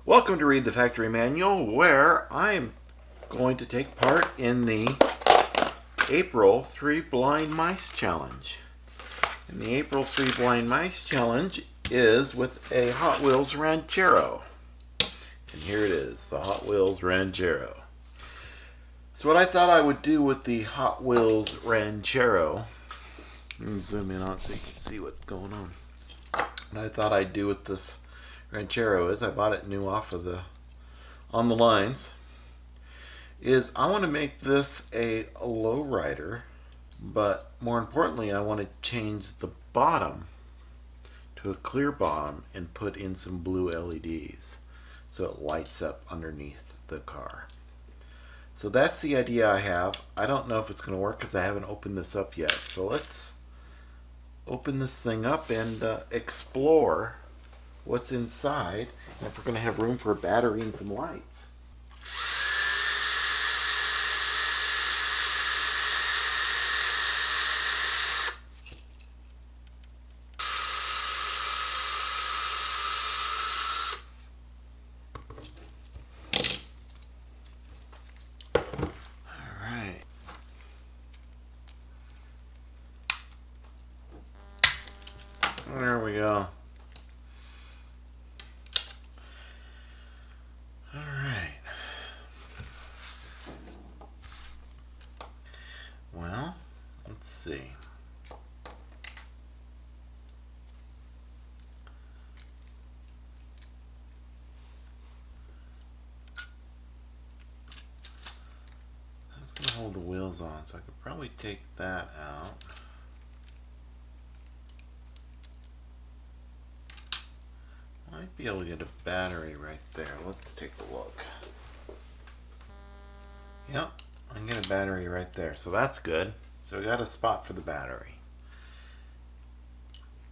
Welcome to Read the Factory Manual, where I'm going to take part in the April 3 Blind Mice Challenge. And the April 3 Blind Mice Challenge is with a Hot Wheels Ranchero. And here it is, the Hot Wheels Ranchero. So what I thought I would do with the Hot Wheels Ranchero, let me zoom in on it so you can see what's going on. What I thought I'd do with this Ranchero is, I bought it new off of on the lines, is I want to make this a lowrider, but more importantly I want to change the bottom to a clear bottom and put in some blue LEDs so it lights up underneath the car. So that's the idea I have. I don't know if it's going to work because I haven't opened this up yet. So let's open this thing up and explore what's inside, and if we're going to have room for a battery and some lights. Alright. There we go. Well, let's see. I was going to hold the wheels on, so I could probably take that out. Might be able to get a battery right there. Let's take a look. Yep, I can get a battery right there, so that's good. So we got a spot for the battery.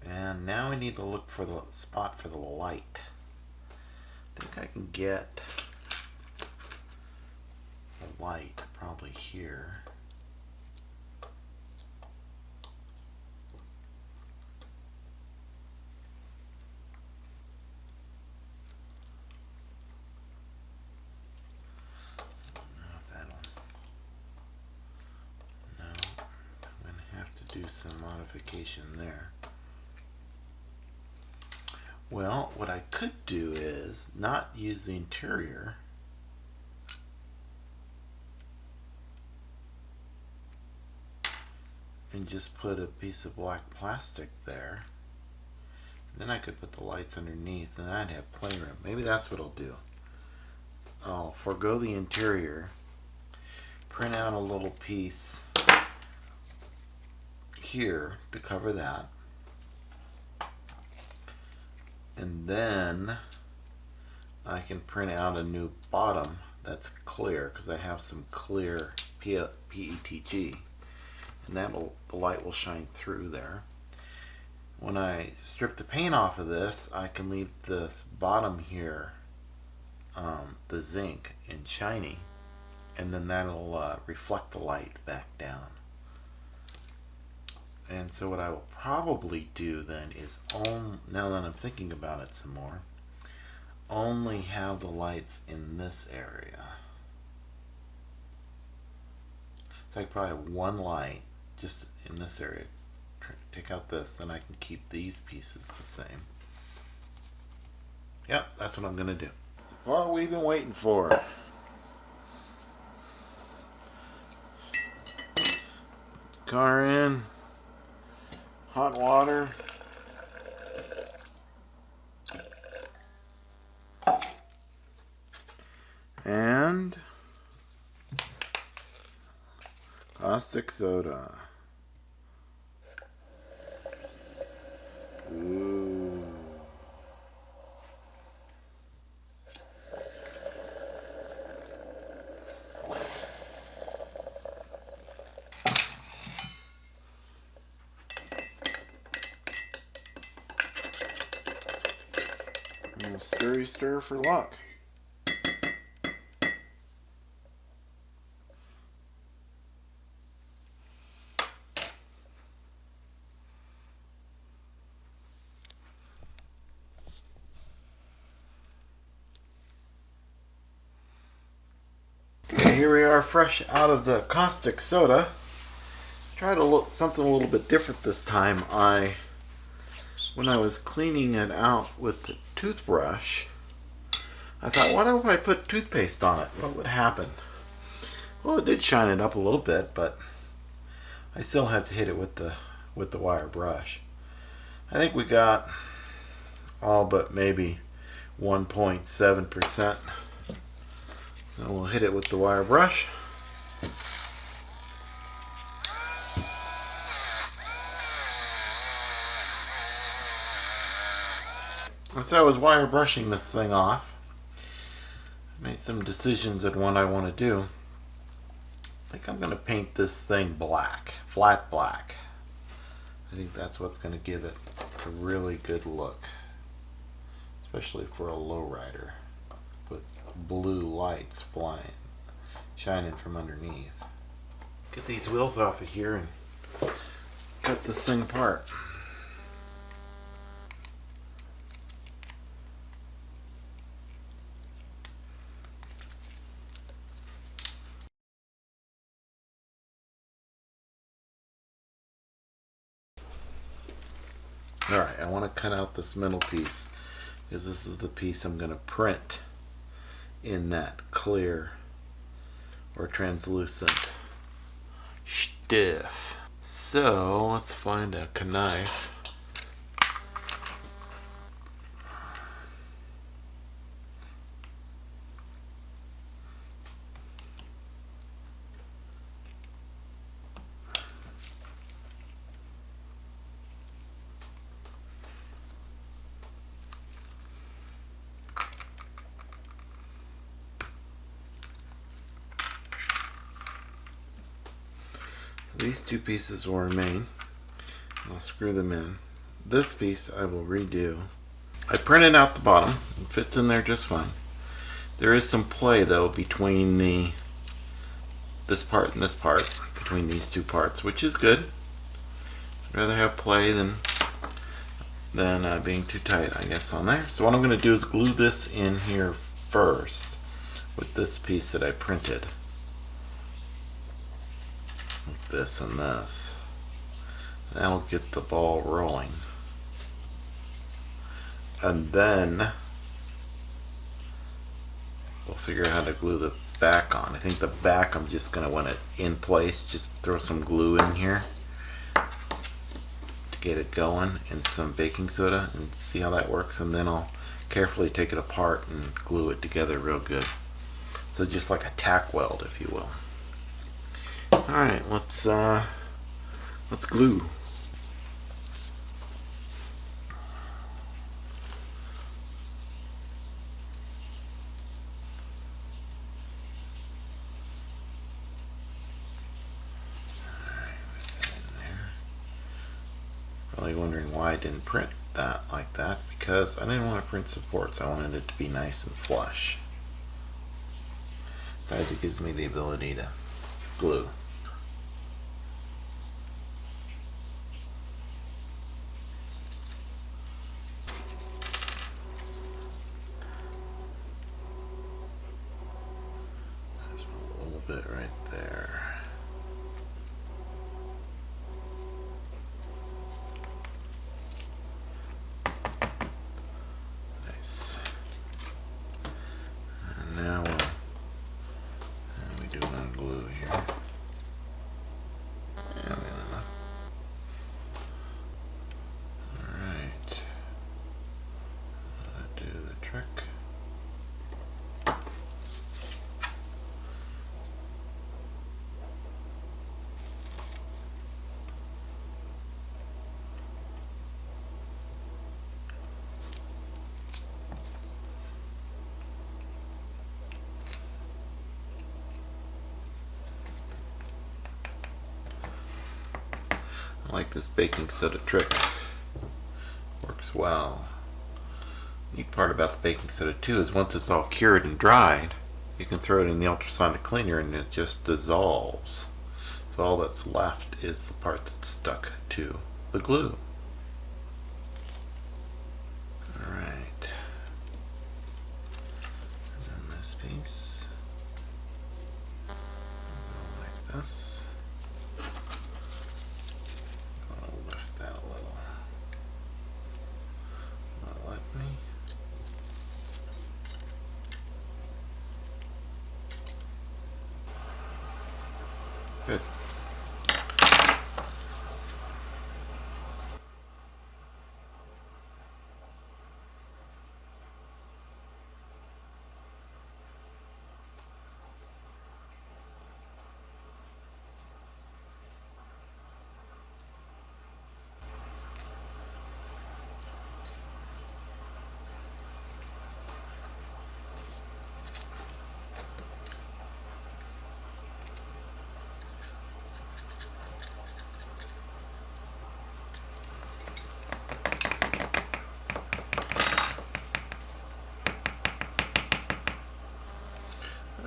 And now we need to look for the spot for the light. I think I can get a light probably here. Do some modification there. Well, what I could do is not use the interior, and just put a piece of black plastic there. Then I could put the lights underneath and I'd have playroom. Maybe that's what I'll do. I'll forego the interior, print out a little piece here to cover that, and then I can print out a new bottom that's clear because I have some clear PETG, and the light will shine through there. When I strip the paint off of this, I can leave this bottom here, the zinc, and shiny, and then that'll reflect the light back down. And so what I will probably do then is, now that I'm thinking about it some more, only have the lights in this area. So I could probably have one light just in this area. Take out this, then I can keep these pieces the same. Yep, that's what I'm going to do. What have we been waiting for? Car in. Hot water. And caustic soda. Ooh. Stirry stir for luck. Okay, here we are fresh out of the caustic soda. Tried something a little bit different this time. When I was cleaning it out with the toothbrush, I thought, what if I put toothpaste on it? What would happen? Well, it did shine it up a little bit, but I still had to hit it with the wire brush. I think we got all but maybe 1.7%. So we'll hit it with the wire brush. As I was wire brushing this thing off, I made some decisions on what I want to do. I think I'm going to paint this thing black, flat black. I think that's what's going to give it a really good look, especially for a lowrider with blue lights flying, shining from underneath. Get these wheels off of here and cut this thing apart. Alright, I want to cut out this middle piece because this is the piece I'm going to print in that clear or translucent stiff. So let's find a knife. These two pieces will remain. I'll screw them in. This piece I will redo. I printed out the bottom. It fits in there just fine. There is some play though between this part and this part, between these two parts, which is good. I'd rather have play than being too tight, I guess, on there. So what I'm going to do is glue this in here first with this piece that I printed. This and this. That'll get the ball rolling. And then we'll figure out how to glue the back on. I think the back I'm just going to want it in place. Just throw some glue in here to get it going and some baking soda and see how that works. And then I'll carefully take it apart and glue it together real good. So just like a tack weld, if you will. Alright, let's glue. Probably wondering why I didn't print that like that, because I didn't want to print supports. I wanted it to be nice and flush. Besides, it gives me the ability to glue. Bit right there. Nice. And now we do one glue here. And enough. Alright. That'll do the trick. I like this baking soda trick. Works well. Neat part about the baking soda too is once it's all cured and dried, you can throw it in the ultrasonic cleaner and it just dissolves. So all that's left is the part that's stuck to the glue. Alright. And then this piece. this. I'll lift that a little. Let me. Good.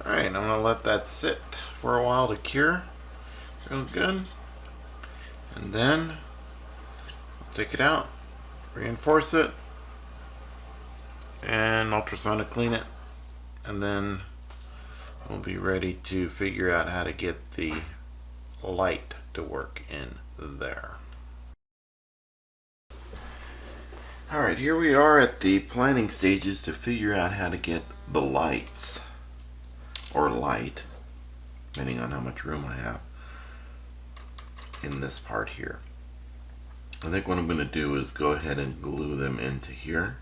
Alright, I'm going to let that sit for a while to cure real good. And then I'll take it out, reinforce it, and ultrasonic clean it. And then we'll be ready to figure out how to get the light to work in there. Alright, here we are at the planning stages to figure out how to get the lights, or light, depending on how much room I have, in this part here. I think what I'm going to do is go ahead and glue them into here.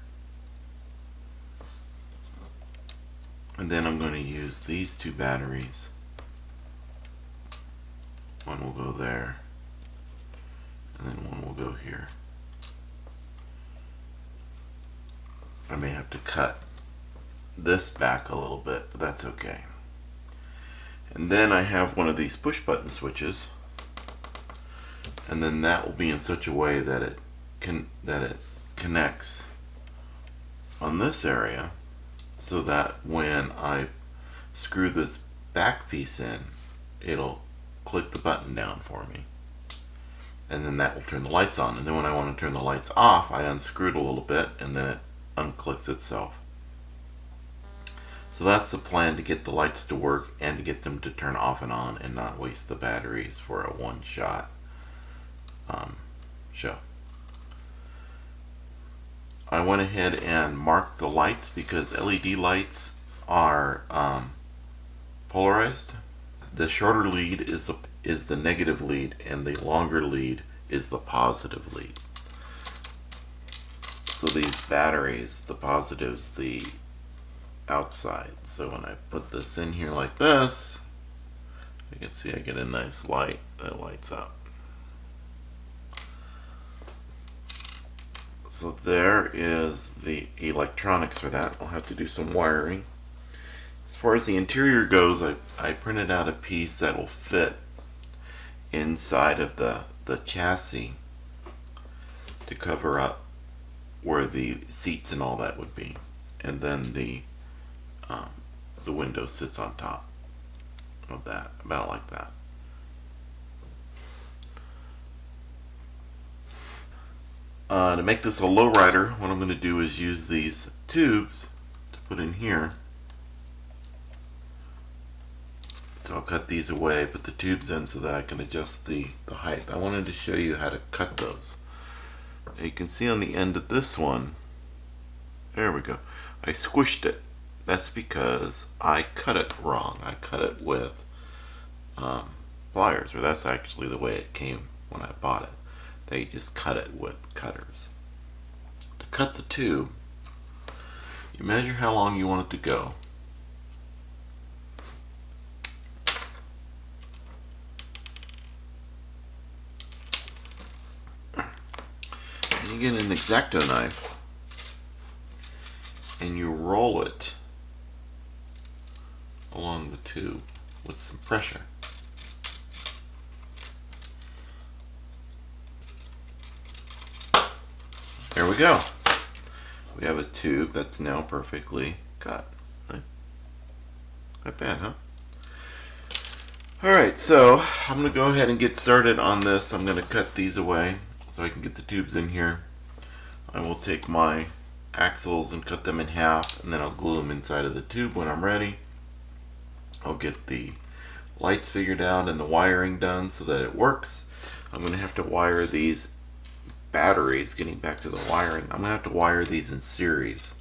And then I'm going to use these two batteries. One will go there, and then one will go here. I may have to cut this back a little bit, but that's okay. And then I have one of these push button switches, and then that will be in such a way that it connects on this area, so that when I screw this back piece in, it'll click the button down for me, and then that will turn the lights on. And then when I want to turn the lights off, I unscrew it a little bit, and then it unclicks itself. So that's the plan, to get the lights to work and to get them to turn off and on and not waste the batteries for a one-shot show. I went ahead and marked the lights because LED lights are polarized. The shorter lead is the negative lead, and the longer lead is the positive lead. So these batteries, the positive's the outside. So when I put this in here like this, you can see I get a nice light that lights up. So there is the electronics for that. I'll have to do some wiring. As far as the interior goes, I printed out a piece that will fit inside of the chassis to cover up where the seats and all that would be, and then the window sits on top of that, about like that. To make this a lowrider, what I'm going to do is use these tubes to put in here. So I'll cut these away, put the tubes in so that I can adjust the height. I wanted to show you how to cut those. Now you can see on the end of this one, there we go, I squished it. That's because I cut it wrong. I cut it with pliers, or that's actually the way it came when I bought it. They just cut it with cutters. To cut the tube, you measure how long you want it to go. And you get an X-Acto knife and you roll it along the tube with some pressure. There we go. We have a tube that's now perfectly cut. Not bad, huh? Alright, so I'm going to go ahead and get started on this. I'm going to cut these away so I can get the tubes in here. I will take my axles and cut them in half, and then I'll glue them inside of the tube when I'm ready. I'll get the lights figured out and the wiring done so that it works, I'm going to have to wire these batteries, getting back to the wiring, I'm going to have to wire these in series,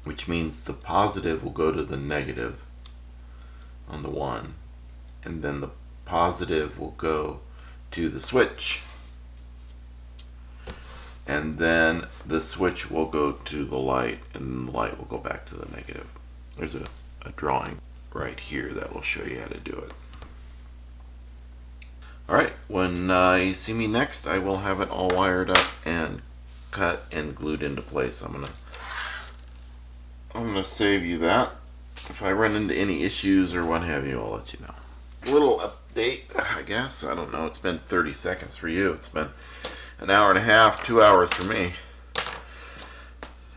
which means the positive will go to the negative on the one, and then the positive will go to the switch, and then the switch will go to the light, and the light will go back to the negative. There's a drawing right here that will show you how to do it. Alright, when you see me next, I will have it all wired up and cut and glued into place. I'm gonna save you that. If I run into any issues or what have you, I'll let you know. A little update, I guess. I don't know, it's been 30 seconds for you. It's been an hour and a half, 2 hours for me.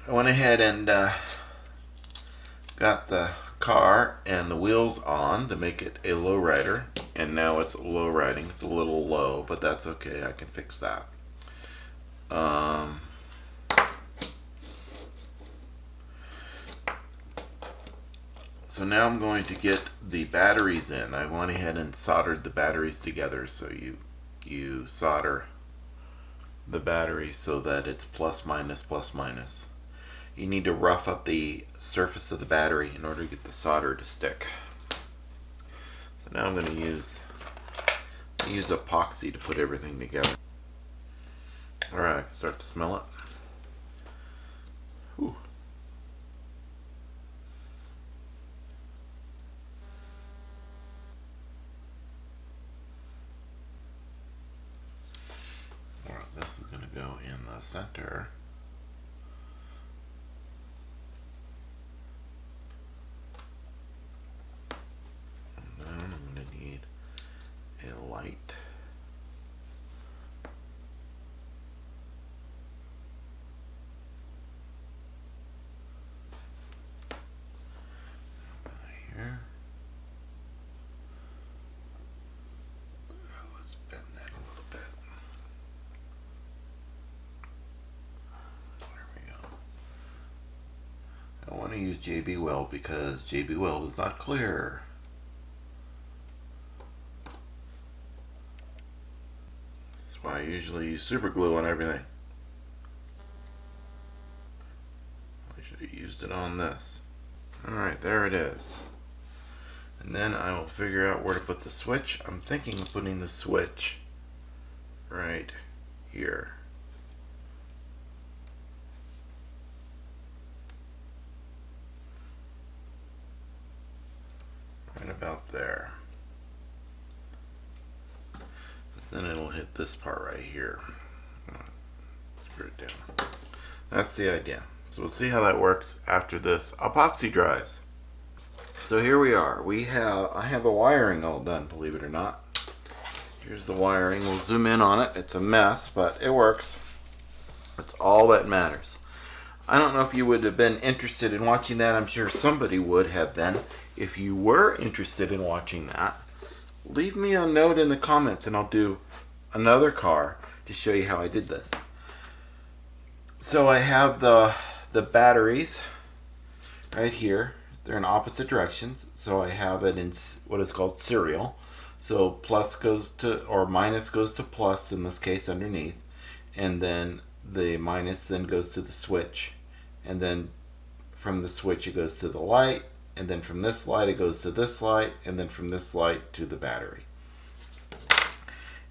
I went ahead and got the car and the wheels on to make it a low rider, and now it's low riding. It's a little low, but that's okay, I can fix that. So now I'm going to get the batteries in. I went ahead and soldered the batteries together, so you solder the battery so that it's plus minus plus minus. You need to rough up the surface of the battery in order to get the solder to stick. So now I'm going to use epoxy to put everything together. Alright, I can start to smell it. Whew. Alright, this is going to go in the center. Light. Here. Let's bend that a little bit. There we go. I don't want to use JB Weld because JB Weld is not clear. I usually use super glue on everything. I should have used it on this. Alright, there it is. And then I will figure out where to put the switch. I'm thinking of putting the switch right here. Right about there. Then it'll hit this part right here. Screw it down. That's the idea. So we'll see how that works after this epoxy dries. So here we are. I have the wiring all done, believe it or not. Here's the wiring. We'll zoom in on it. It's a mess, but it works. That's all that matters. I don't know if you would have been interested in watching that. I'm sure somebody would have been. If you were interested in watching that, leave me a note in the comments and I'll do another car to show you how I did this. So I have the batteries right here. They're in opposite directions. So I have it in what is called serial. So plus goes to, or minus goes to plus in this case underneath. And then the minus then goes to the switch. And then from the switch it goes to the light. And then from this light it goes to this light, and then from this light to the battery.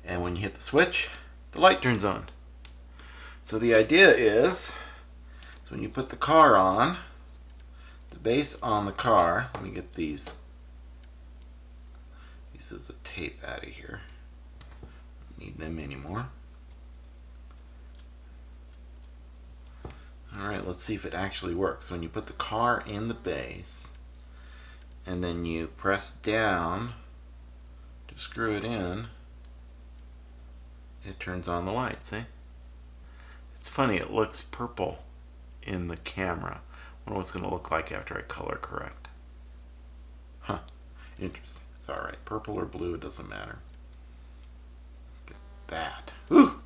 And when you hit the switch, the light turns on. So the idea is, when you put the car on, the base on the car, let me get these pieces of tape out of here. Don't need them anymore. Alright, let's see if it actually works. When you put the car in the base, and then you press down to screw it in, it turns on the light, see? It's funny, it looks purple in the camera. I wonder what it's going to look like after I color correct. Huh, interesting. It's alright. Purple or blue, it doesn't matter. Look at that. Whew!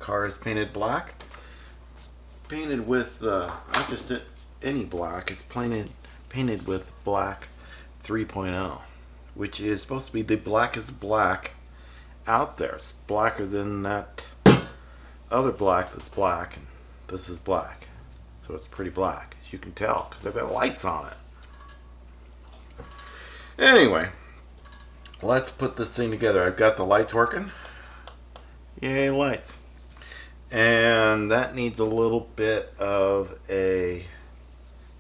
car is painted black. It's painted with not just any black. It's painted with black 3.0, which is supposed to be the blackest black out there. It's blacker than that other black that's black, and this is black. So it's pretty black, as you can tell, because they've got lights on it. Anyway, let's put this thing together. I've got the lights working. Yay, lights. And that needs a little bit of a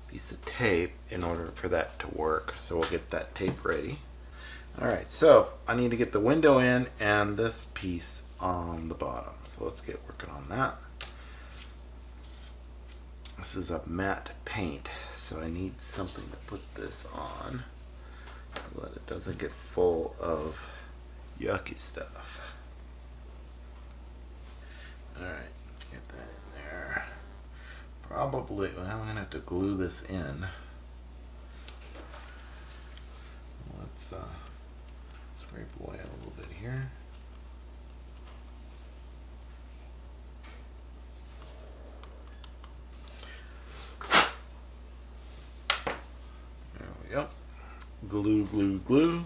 piece of tape in order for that to work. So we'll get that tape ready. Alright, so I need to get the window in and this piece on the bottom. So let's get working on that. This is a matte paint, so I need something to put this on so that it doesn't get full of yucky stuff. Alright, get that in there. Probably, well, I'm going to have to glue this in. Let's scrape away a little bit here. There we go. Glue, glue, glue.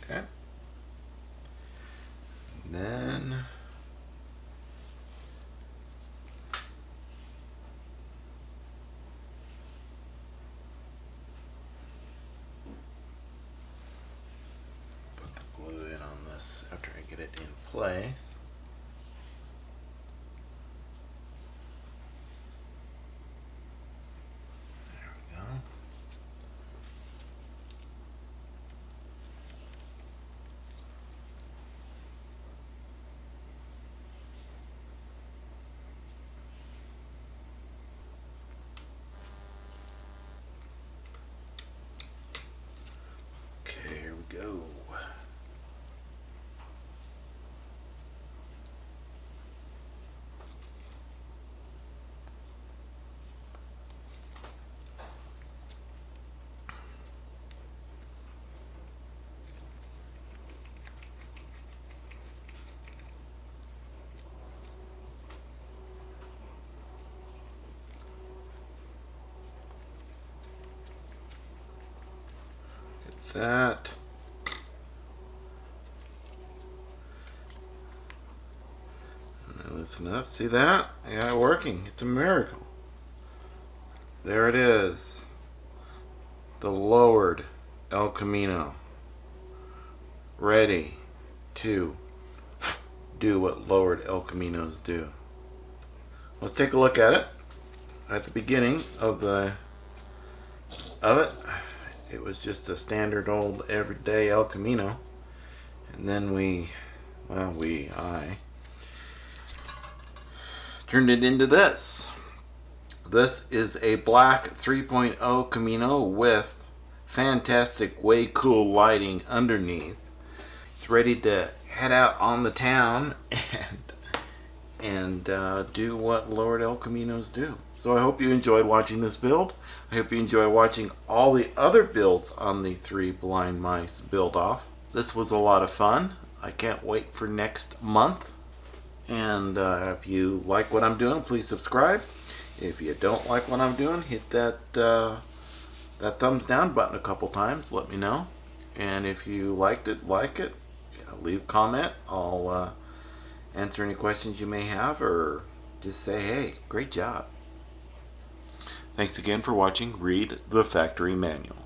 Okay. And then put the glue in on this after I get it in place. There we go. Okay, here we go. Get that. Listen up, see that? Yeah, working. It's a miracle. There it is. The lowered El Camino. Ready to do what lowered El Caminos do. Let's take a look at it. At the beginning of it, it was just a standard old everyday El Camino. And then I turned it into this. This is a black 3.0 Camino with fantastic, way cool lighting underneath. It's ready to head out on the town and do what lowered El Caminos do. So I hope you enjoyed watching this build. I hope you enjoy watching all the other builds on the 3 Blind Mice build off. This was a lot of fun. I can't wait for next month. And if you like what I'm doing, please subscribe. If you don't like what I'm doing, hit that that thumbs down button a couple times. Let me know. And if you liked it, leave a comment. I'll answer any questions you may have, or just say, hey, great job. Thanks again for watching Read the Factory Manual.